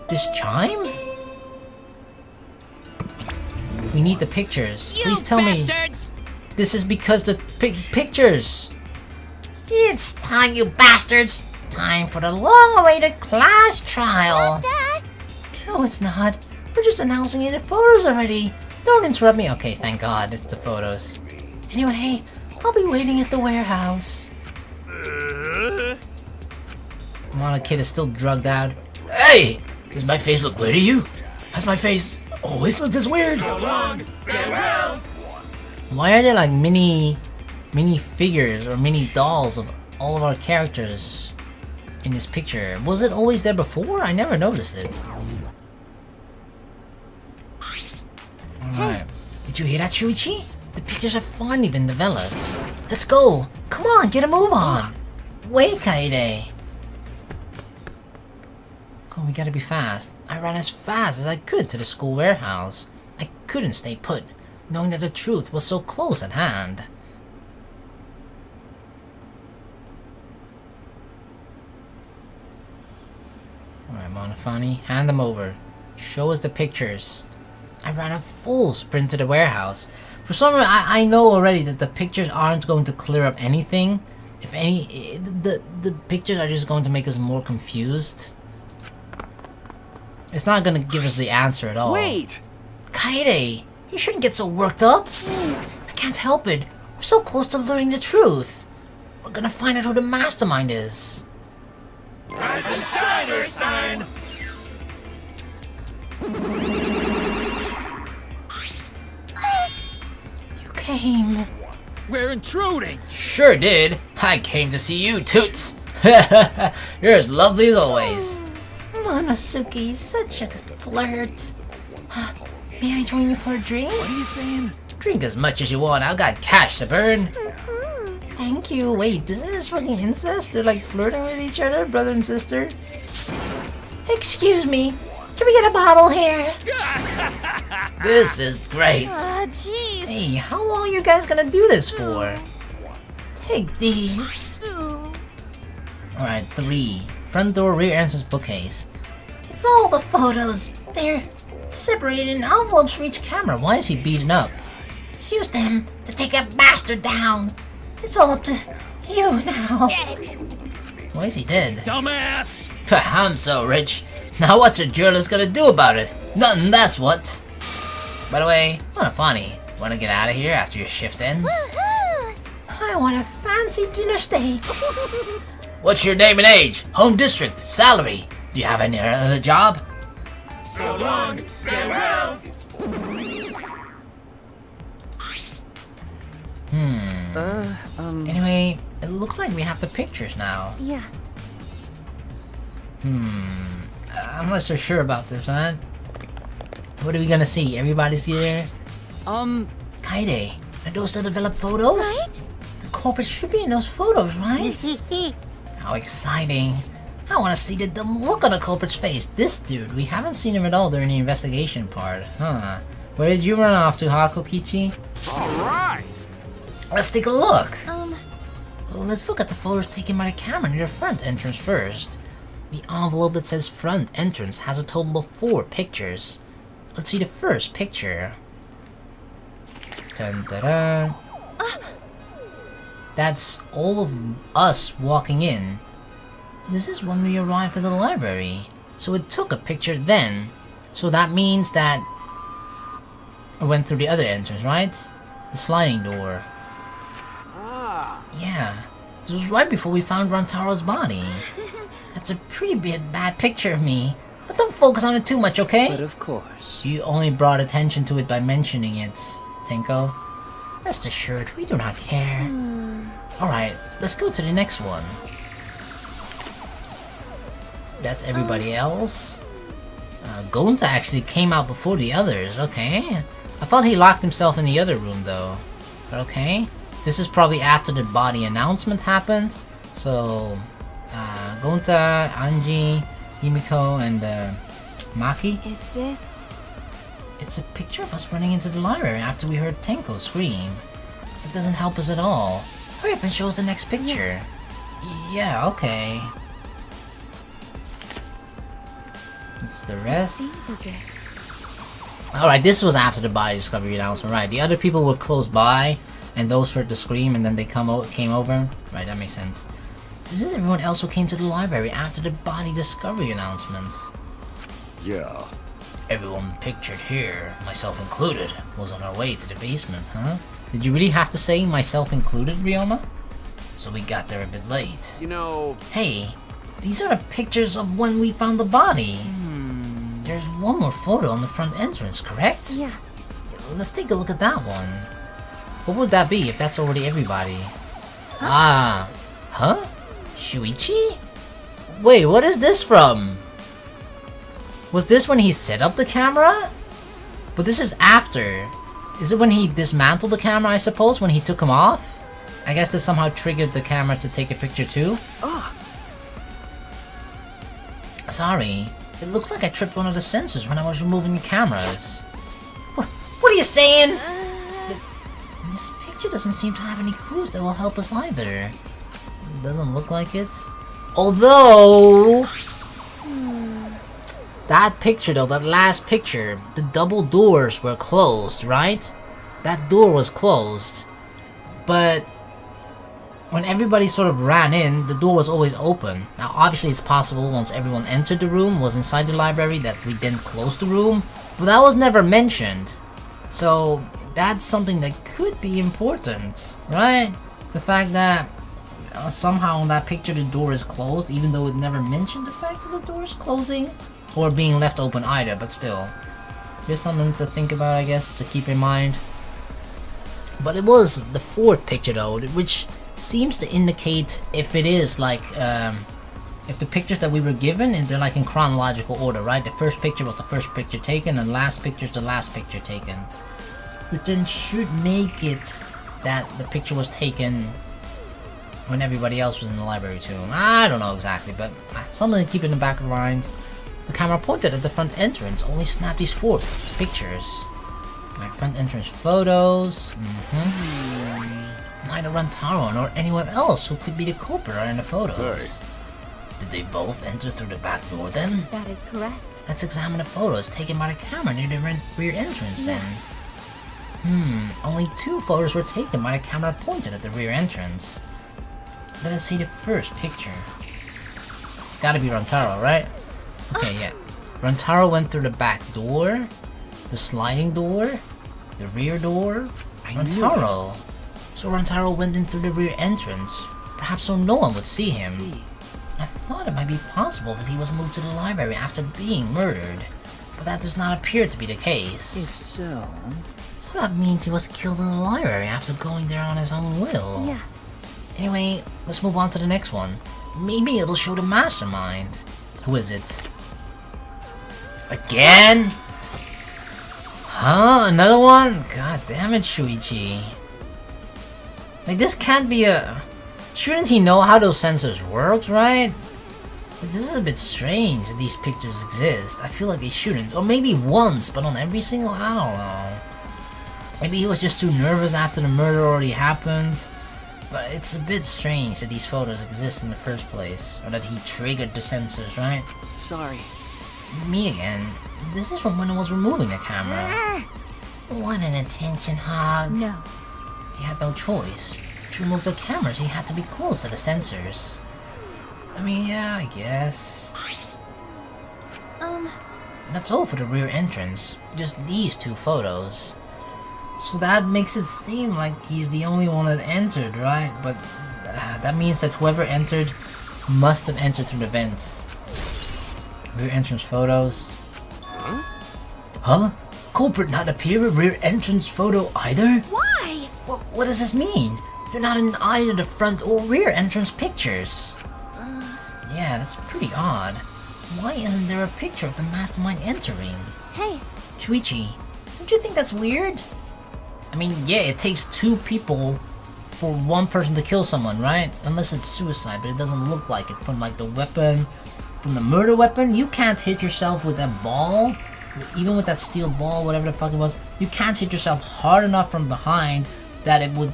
This chime? We need the pictures. Please tell me. This is because the pictures. It's time, you bastards. Time for the long-awaited class trial. Dad. No, it's not. We're just announcing it in the photos already. Don't interrupt me. Okay, thank God, it's the photos. Anyway, I'll be waiting at the warehouse. Well, the kid is still drugged out. Hey! Does my face look weird to you? Has my face always looked this weird? So long, farewell! Why are there like mini figures or mini dolls of all of our characters in this picture? Was it always there before? I never noticed it. Alright. Did you hear that, Shuichi? The pictures have finally been developed. Let's go! Come on, get a move on! Wait, Kaede! Come on, we gotta be fast. I ran as fast as I could to the school warehouse. I couldn't stay put, knowing that the truth was so close at hand. Alright, Monofani, hand them over. Show us the pictures. I ran a full sprint to the warehouse. For some reason, I know already that the pictures aren't going to clear up anything. If any, the pictures are just going to make us more confused. It's not gonna give us the answer at all. Wait! Kaede, you shouldn't get so worked up. Please. I can't help it. We're so close to learning the truth. We're gonna find out who the mastermind is. Rise and shine, Ursine! You came. We're intruding! Sure did. I came to see you, Toots. You're as lovely as always. Momonosuke, such a flirt. May I join you for a drink? What are you saying? Drink as much as you want. I've got cash to burn. Thank you. Wait, isn't this fucking incest? They're like flirting with each other, brother and sister. Excuse me. Can we get a bottle here? This is great. Jeez. Hey, how long are you guys gonna do this for? Take these. Alright, 3. Front door, rear entrance bookcase. It's all the photos. They're separated in envelopes for each camera. Why is he beaten up? Use them to take that bastard down. It's all up to you now. Why is he dead? Dumbass! I'm so rich. Now what's a journalist gonna do about it? Nothing, that's what. By the way, what a funny. Wanna get out of here after your shift ends? I want a fancy dinner steak. What's your name and age? Home district? Salary? Do you have any other job? So long, farewell! Anyway, it looks like we have the pictures now. Yeah. I'm not so sure about this, man. What are we gonna see? Everybody's here? Kaede, are those the developed photos? Right? The culprit should be in those photos, right? How exciting. I want to see the dumb look on the culprit's face. This dude, we haven't seen him at all during the investigation part. Huh. Where did you run off to, Hakokichi? Alright! Let's take a look. Well, let's look at the photos taken by the camera near the front entrance first. The envelope that says front entrance has a total of 4 pictures. Let's see the first picture. Dun, dun, dun. That's all of us walking in. This is when we arrived at the library. So it took a picture then. So that means that I went through the other entrance, right? The sliding door. Yeah. This was right before we found Rantaro's body. That's a pretty bad picture of me. But don't focus on it too much, okay? But of course. You only brought attention to it by mentioning it, Tenko. Rest assured, we do not care. Alright, let's go to the next one. That's everybody else. Gonta actually came out before the others, okay. I thought he locked himself in the other room though. But okay. This is probably after the body announcement happened. So, Gonta, Anji, Himiko, and Maki. Is this? It's a picture of us running into the library after we heard Tenko scream. It doesn't help us at all. Hurry up and show us the next picture. Yeah, okay. That's the rest. Alright, this was after the body discovery announcement, right? The other people were close by, and those heard the scream, and then they came over. Right, that makes sense. This is everyone else who came to the library after the body discovery announcement. Yeah. Everyone pictured here, myself included, was on our way to the basement, huh? Did you really have to say myself included, Ryoma? So we got there a bit late. You know... Hey, these are the pictures of when we found the body. There's one more photo on the front entrance, correct? Yeah. Let's take a look at that one. What would that be if that's already everybody? Huh? Shuichi? Wait, what is this from? Was this when he set up the camera? But this is after. Is it when he dismantled the camera, I suppose, when he took him off? I guess that somehow triggered the camera to take a picture too? Sorry, it looked like I tripped one of the sensors when I was removing the cameras. What are you saying? This picture doesn't seem to have any clues that will help us either. It doesn't look like it. Although... That picture though, that last picture, the double doors were closed, right? That door was closed. But when everybody sort of ran in, the door was always open. Now obviously it's possible once everyone entered the room, was inside the library, that we then closed the room. But that was never mentioned. So that's something that could be important, right? The fact that somehow in that picture the door is closed, even though it never mentioned the fact that the door is closing. Or being left open either, but still. Just something to think about, I guess, to keep in mind. But it was the fourth picture though, which seems to indicate if it is like, if the pictures that we were given, and they're like in chronological order, right? The first picture was the first picture taken, and the last picture is the last picture taken. Which then should make it that the picture was taken when everybody else was in the library too. I don't know exactly, but something to keep in the back of the minds. The camera pointed at the front entrance only snapped these 4 pictures. My front entrance photos. Neither Rantaro nor anyone else who could be the culprit are in the photos. Hey. Did they both enter through the back door then? That is correct. Let's examine the photos taken by the camera near the rear entrance then. Only 2 photos were taken by the camera pointed at the rear entrance. Let us see the first picture. It's gotta be Rantaro, right? Okay, yeah. Rantaro went through the back door, the sliding door, the rear door. Rantaro. So Rantaro went in through the rear entrance, perhaps so no one would see him. I thought it might be possible that he was moved to the library after being murdered, but that does not appear to be the case. If so... So that means he was killed in the library after going there on his own will. Yeah. Anyway, let's move on to the next one. Maybe it'll show the mastermind. Who is it? Again? Huh? Another one? God damn it, Shuichi. Like, this can't be a... Shouldn't he know how those sensors work, right? Like, this is a bit strange that these pictures exist. I feel like they shouldn't. Or maybe once, but on every single... I don't know. Maybe he was just too nervous after the murder already happened. But it's a bit strange that these photos exist in the first place. Or that he triggered the sensors, right? Sorry. Me again. This is from when I was removing the camera. What an attention hog. No. He had no choice. To remove the cameras, he had to be close to the sensors. I mean, yeah, I guess. That's all for the rear entrance. Just these 2 photos. So that makes it seem like he's the only one that entered, right? But that means that whoever entered must have entered through the vent. Rear entrance photos. Huh? Culprit not appear in rear entrance photo either? Why? What does this mean? They're not in either the front or rear entrance pictures. Yeah, that's pretty odd. Why isn't there a picture of the mastermind entering? Hey. Shuichi, don't you think that's weird? I mean, yeah, it takes 2 people for 1 person to kill someone, right? Unless it's suicide, but it doesn't look like it. From like the weapon, from the murder weapon, you can't hit yourself with that ball. Even with that steel ball, whatever the fuck it was, you can't hit yourself hard enough from behind that it would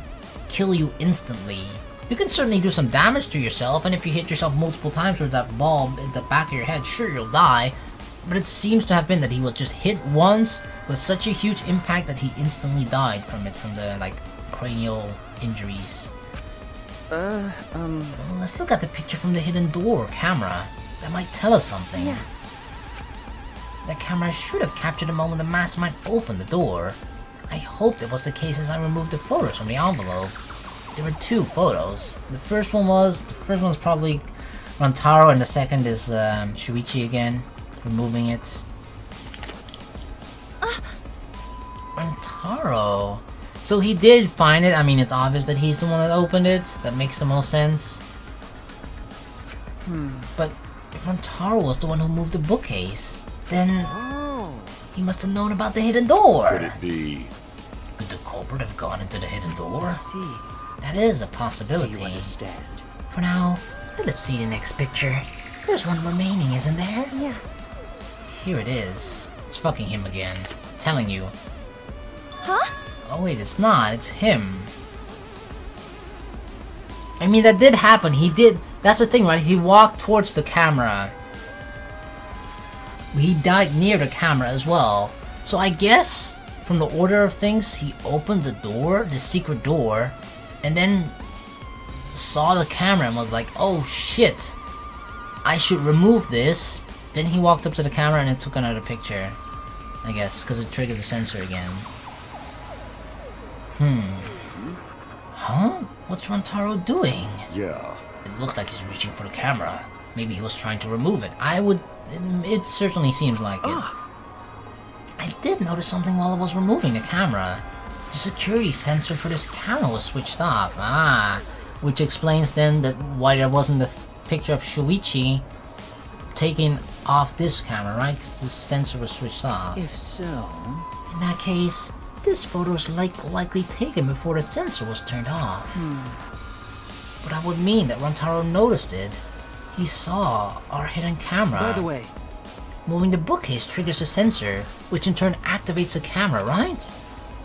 kill you instantly. You can certainly do some damage to yourself, and if you hit yourself multiple times with that ball in the back of your head, sure, you'll die. But it seems to have been that he was just hit once with such a huge impact that he instantly died from it, from the, like, cranial injuries. Let's look at the picture from the hidden door camera. That might tell us something. Yeah. That camera should have captured the moment the mastermind opened the door. I hope that was the case as I removed the photos from the envelope. There were 2 photos. The first one's probably Rantaro, and the second is Shuichi again, removing it. Rantaro. So he did find it. I mean, it's obvious that he's the one that opened it. That makes the most sense. But if Rantaro was the one who moved the bookcase, then he must have known about the hidden door. Could it be? Could the culprit have gone into the hidden door? I see. That is a possibility. Do you understand? For now, let us see the next picture. There's one remaining, isn't there? Yeah. Here it is. It's fucking him again. I'm telling you. Huh? Oh wait, it's not. It's him. I mean, that did happen. He did. That's the thing, right? He walked towards the camera. he died near the camera as well. So I guess, from the order of things, he opened the door, the secret door, and then saw the camera and was like, oh shit, I should remove this. Then he walked up to the camera and then took another picture. I guess, because it triggered the sensor again. Huh? What's Rantaro doing? Yeah. It looks like he's reaching for the camera. Maybe he was trying to remove it. It certainly seems like it. I did notice something while I was removing the camera. The security sensor for this camera was switched off. Which explains then that why there wasn't a picture of Shuichi taken off this camera, right? Because the sensor was switched off. If so... In that case, this photo is likely taken before the sensor was turned off. But that would mean that Rantaro noticed it. He saw our hidden camera. By the way... Moving the bookcase triggers the sensor, which in turn activates the camera, right?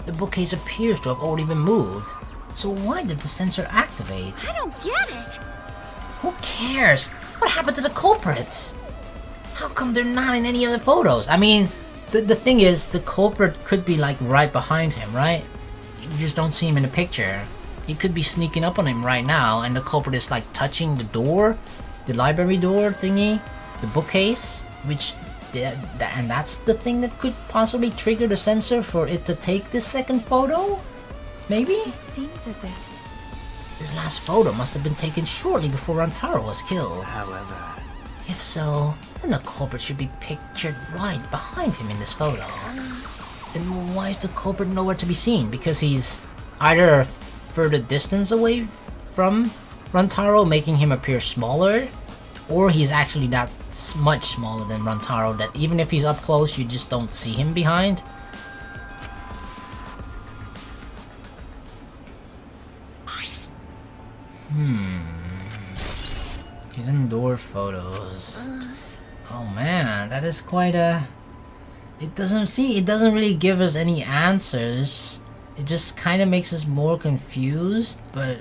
The bookcase appears to have already been moved. So why did the sensor activate? I don't get it. Who cares? What happened to the culprits? How come they're not in any other photos? I mean, the thing is, the culprit could be like right behind him, right? You just don't see him in the picture. He could be sneaking up on him right now, and the culprit is like touching the door, the library door thingy, the bookcase, which, and that's the thing that could possibly trigger the sensor for it to take this second photo? Maybe? It seems as if... This last photo must have been taken shortly before Rantaro was killed. However... If so, then the culprit should be pictured right behind him in this photo. Then why is the culprit nowhere to be seen? Because he's either a further distance away from Rantaro, making him appear smaller, or he's actually that much smaller than Rantaro that even if he's up close, you just don't see him behind. Hidden door photos. Oh man, that is quite a... It doesn't really give us any answers. It just kind of makes us more confused, but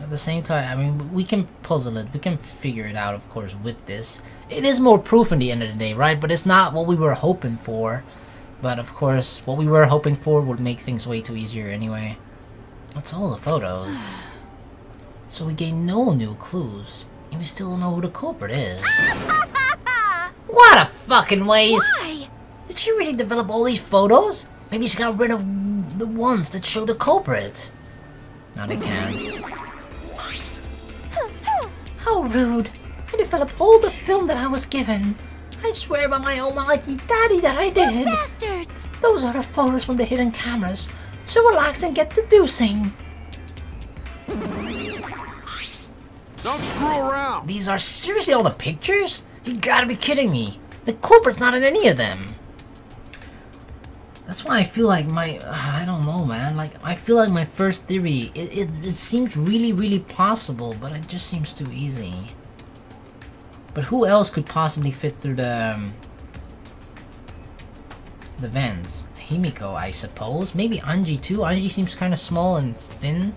at the same time, I mean, we can puzzle it. We can figure it out, of course, with this. It is more proof in the end of the day, right? But it's not what we were hoping for. But of course, what we were hoping for would make things way too easier anyway. That's all the photos. So we gain no new clues, and we still don't know who the culprit is. What a fucking waste! Why? Did she really develop all these photos? Maybe she got rid of the ones that show the culprit. No, they can't. How rude! I developed all the film that I was given. I swear by my almighty daddy that I did. Bastards! Those are the photos from the hidden cameras. So relax and get deducing. Don't screw around! These are seriously all the pictures? You gotta be kidding me. The culprit's not in any of them. That's why I feel like I don't know, man. Like, I feel like my first theory, it seems really possible, but it just seems too easy. But who else could possibly fit through the vents? Himiko, I suppose. Maybe Anji too. Anji seems kind of small and thin.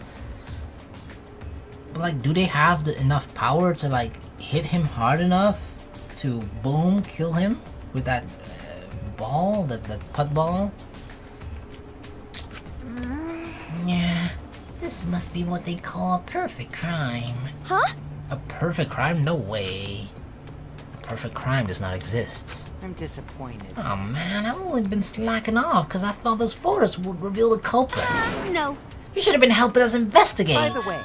But like, do they have enough power to like hit him hard enough to boom kill him with that ball, that putt ball? Yeah, this must be what they call a perfect crime. Huh? A perfect crime? No way. A perfect crime does not exist. I'm disappointed. Oh man, I've only been slacking off because I thought those photos would reveal the culprit. No. You should have been helping us investigate. By the way,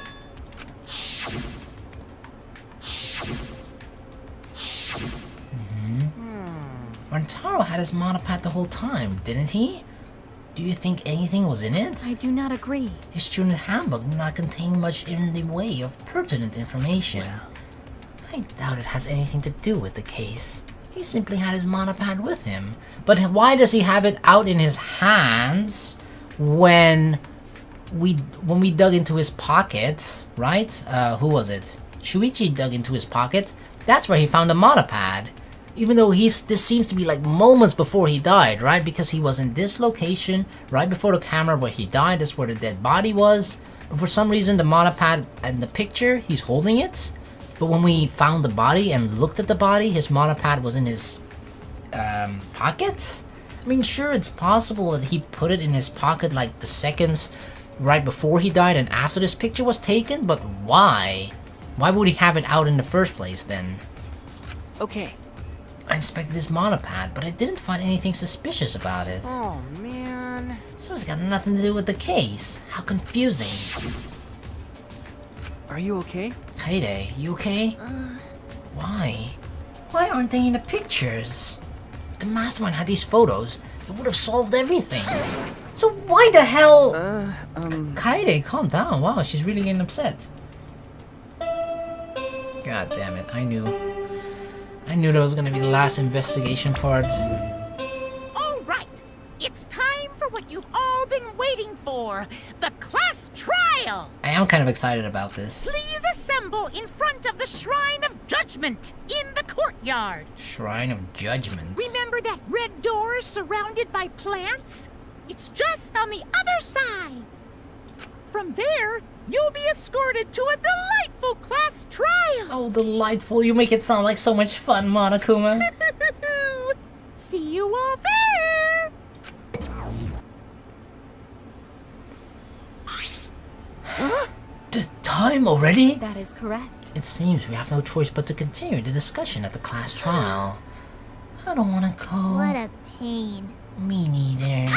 Rantaro had his monopathe the whole time, didn't he? Do you think anything was in it? I do not agree. His student handbook did not contain much in the way of pertinent information. I doubt it has anything to do with the case. He simply had his monopathe with him. But why does he have it out in his hands when we dug into his pockets, right? Who was it? Shuichi dug into his pocket. That's where he found the monopathe. Even though this seems to be like moments before he died, right? Because he was in this location, right before the camera where he died. That's where the dead body was. But for some reason, the monopathe in the picture, he's holding it. But when we found the body and looked at the body, his monopathe was in his pockets? I mean, sure, it's possible that he put it in his pocket like the seconds right before he died and after this picture was taken, but why? Why would he have it out in the first place then? Okay. I inspected his monopad, but I didn't find anything suspicious about it. Oh, man. So it's got nothing to do with the case. How confusing. Are you okay? Kaede, you okay? Why? Why aren't they in the pictures? If the mastermind had these photos, it would have solved everything. So why the hell? Kaede, calm down. Wow, she's really getting upset. God damn it, I knew that was gonna be the last investigation part. All right, it's time for what you've all been waiting for, the class trial. I am kind of excited about this. Please assemble in front of the Shrine of Judgment in the courtyard. Shrine of Judgment. Remember that red door surrounded by plants? It's just on the other side. From there, you'll be escorted to a delightful class trial. Oh, delightful. You make it sound like so much fun, Monokuma. See you all there. The time already? That is correct. It seems we have no choice but to continue the discussion at the class trial. I don't want to go. What a pain. Me neither.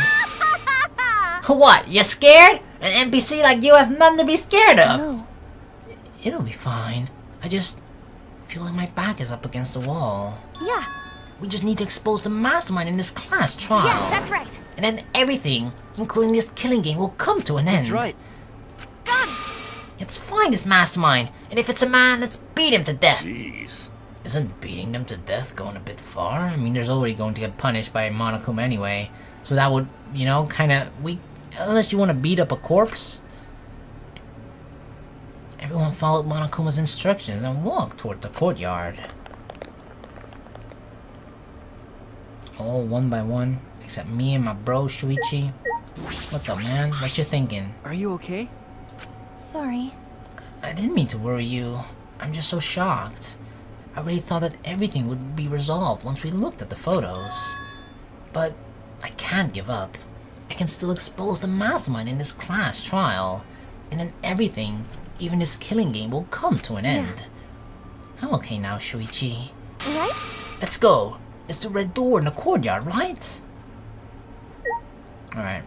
What? You're scared? An NPC like you has nothing to be scared of. No. It'll be fine. I just feel like my back is up against the wall. Yeah. We just need to expose the mastermind in this class trial. Yeah, that's right. And then everything, including this killing game, will come to an end. That's right. Got it. Let's find this mastermind, and if it's a man, let's beat him to death. Jeez. Isn't beating them to death going a bit far? I mean, there's already going to get punished by Monokuma anyway, so that would, you know, kind of unless you want to beat up a corpse. Everyone followed Monokuma's instructions and walked towards the courtyard. All one by one, except me and my bro Shuichi. What's up, man? What you thinking? Are you okay? Sorry. I didn't mean to worry you. I'm just so shocked. I really thought that everything would be resolved once we looked at the photos. But I can't give up. I can still expose the mastermind in this class trial. And then everything, even this killing game, will come to an end. I'm okay now, Shuichi. Right? Let's go. It's the red door in the courtyard, right? Alright.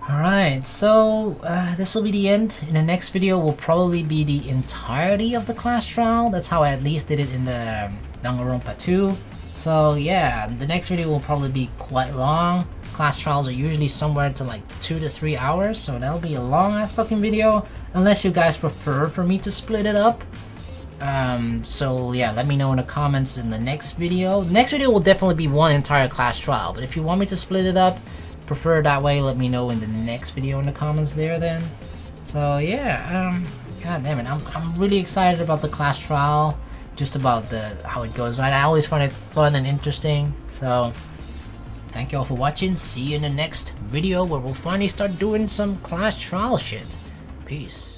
Alright, so this will be the end. In the next video will probably be the entirety of the class trial. That's how I at least did it in the Danganronpa 2. So yeah, the next video will probably be quite long. Class trials are usually somewhere to like 2 to 3 hours, so that'll be a long ass fucking video. Unless you guys prefer for me to split it up. So yeah, let me know in the comments in the next video. The next video will definitely be one entire class trial, but if you want me to split it up, prefer that way, let me know in the next video in the comments there then. So yeah, god damn it, I'm really excited about the class trial, just about how it goes, right? I always find it fun and interesting. So thank you all for watching. See you in the next video where we'll finally start doing some class trial shit. Peace.